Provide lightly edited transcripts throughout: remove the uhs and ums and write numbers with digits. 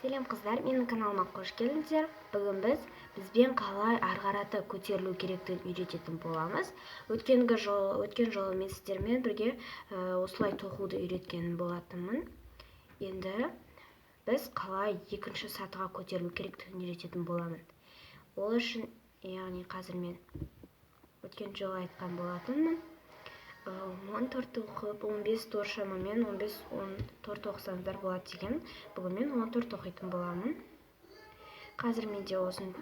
Selam қыздар, менің каналыма қош келдіңіздер. Бүгін бізбен қалай ары қарата көтерілу керектігін үйрететін боламыз. Өткен жолы мен сіздермен бірге осылай тоқуды үйреткен болатынмын. Енді біз қалай екінші сатыға көтерілу керектігін үйрететін боламын. Ол үшін, яғни қазір мен өткен жолы айтқан болатынмын. 14 оқып, 15 тор шамамен 15-14 оқысаңыздар болады деген. Бүгін мен 14 оқитын боламын. Қазір менде осын,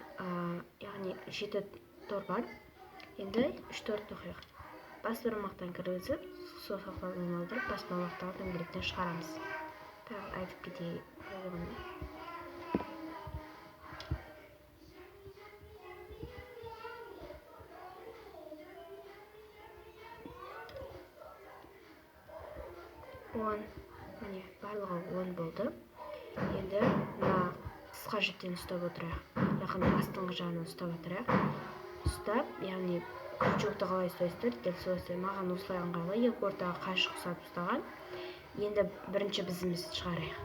яғни 7 тор бар. Енді 3-4 оқиық. Бас бармақтан кіргізіп, сол сақпалын айналдырып, бас бармақтағы дөңгелектен шығарамыз. Тағы айтып кетейін. Міне, барлығы 10 болды. Енді қысқа жіптен ұстап отырайық. Яғни астыңғы жағынан ұстап отырайық. Ұстап, яғни крючокты қалай ұстайсыздар, дәл солай. Маған осылай ыңғайлы, екі ортаға қайшық ұстап ұстаған. Енді бірінші бізімізді шығарайық.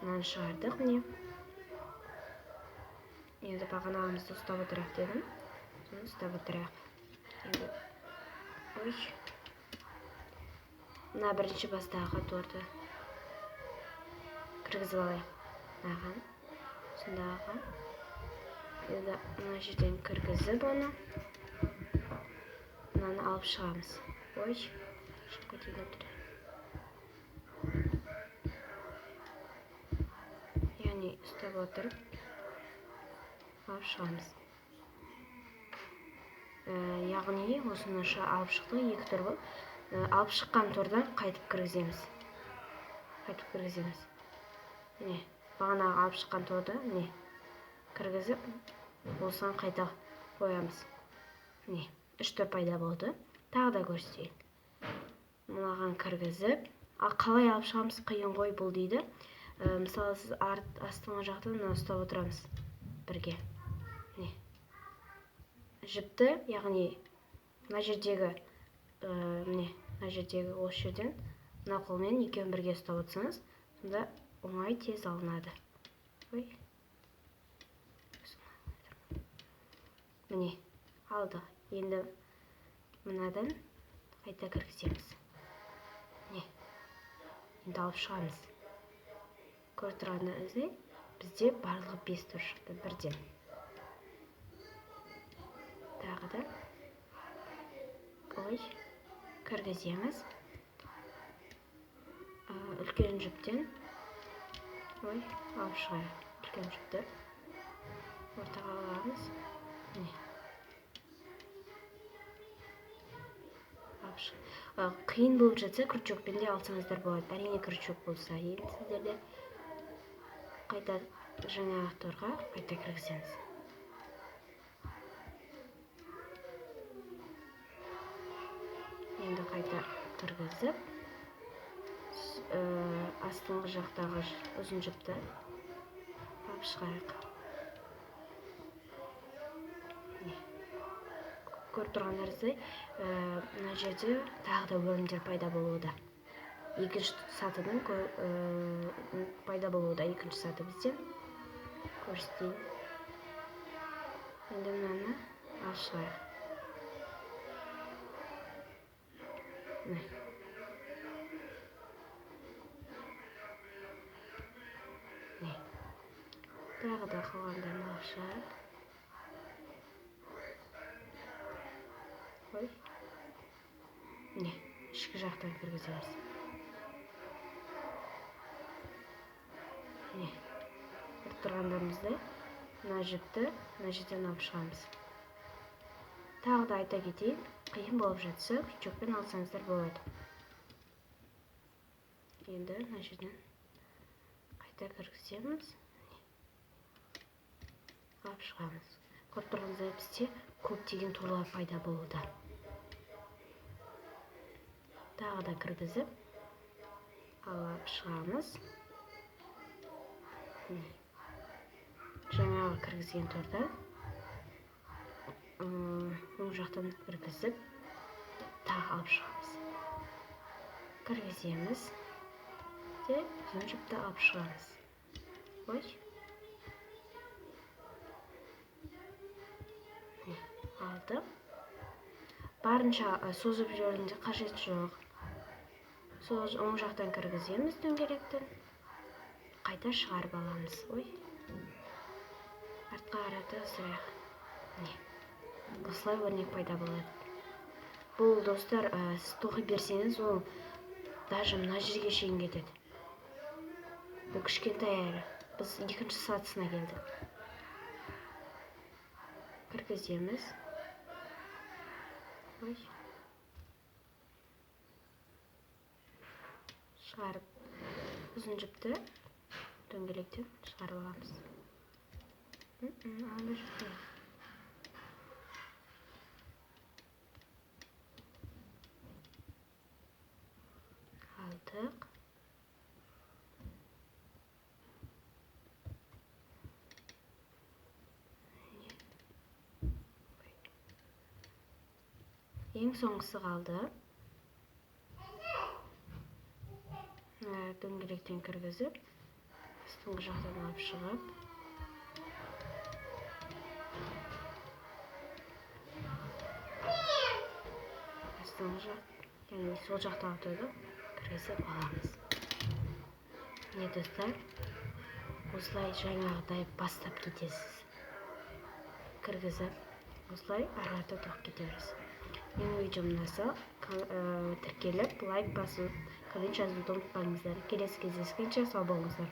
Мынаны шығардық, міне. Енді бағанағымызды ұстап отырайық дедім. Соны ұстап отырайық. Енді мына бірінші бастағы торды кіргізіп алайық. Мынаған, сондағы. Енді мына жерден кіргізіп оны. Мынаны алып шығамыз. Шығып кетейін өтірі. Яғни ұстап отырып, алып шығамыз. Яғни осыны алып шықты, екі тор бұл. Алып шыққан тордан қайтып кіргіземіз. Міне, бағанағы алып шыққан торды кіргізіп, осыған қайта қоямыз. Міне, 3 тор пайда болды. Тағы да көрсетейін. Мынаған кіргізіп, қалай алып шығамыз, қиын ғой бұл дейді. Мысалы, сіз астыңғы жақтан ұстап отырамыз бірге. Міне, жіпті, яғни мына жердегі осы жерден мына қолмен екеуін бірге ұстап отырсаңыз, сонда оңай тез алынады. Міне, алды. Енді мынадан қайта кіргіземіз. Міне, енді алып шығамыз. Көріп тұрғандарыңыздай, бізде барлығы 5 тор шықты бірден. Тағы да кіргіземіз. Үлкен жіптен алып шығайық. Үлкен жіпті ортаға аламыз. Қиын болып жатса, крючокпен де алсаңыздар болады. Әрине крючок болса, енді сіздерде қайта жаңағы торға қайта кіргіземіз. Енді қайта кіргізіп, астыңғы жақтағы ұзын жіпті алып шығайық. Көріп тұрғандарыңыздай, мына жерде тағы да өрімдер пайда болуда. Екінші сатыдан пайда болуда. Екінші саты бізде көрсетейін. Енді мынаны алып шығайық. Тағы да қалғандарын алып шығайық. Міне, ішкі жақтан кіргіземіз. Міне, көріп тұрғандарымыздай, мына жіпті мына жерден алып шығамыз. Тағы да айта кетейін, қиын болып жатса, крючокпен алсаңыздар болады. Енді мына жерден қайта кіргіземіз. Алып шығамыз. Көріп тұрғандарыңыздай, бізде көптеген торлар пайда болуда. Тағы да кіргізіп, алып шығамыз. Жаңағы кіргізген торды оң жақтан кіргізіп, тағы алып шығамыз. Кіргіземіз. де ұзын жіпті алып шығамыз. Ой. Алды. Барынша созып жіберудің қажеті жоқ. Оң жақтан кіргіземіз дөңгелектен. Қайта шығарып аламыз. Ой. Артқа қарата ысырайық. Осылай өрнек пайда болады. Бұл достар, сіз тоқи берсеңіз, ол даже мына жерге шейін кетеді. Бұл кішкентай әрі. Біз екінші сатысына келдік. Кіргіземіз. Ой. Шығарып, ұзын жіпті дөңгелектен шығарып аламыз. Алды жіпті. Алдық. Ең соңғысы қалды. Дөңгелектен кіргізіп, астыңғы жақтан алып шығып, астыңғы жақ, яғни сол жақтан отырды, кіргізіп аламыз. Міне достар, осылай жаңағыдай бастап кетесіз. Кіргізіп, осылай ары-қарата тоқып кете бересіз. Менің видеом ұнаса, тіркеліп, лайк басып, коммент жазуды ұмытпаңыздар. Келесі кездескенше сау болыңыздар.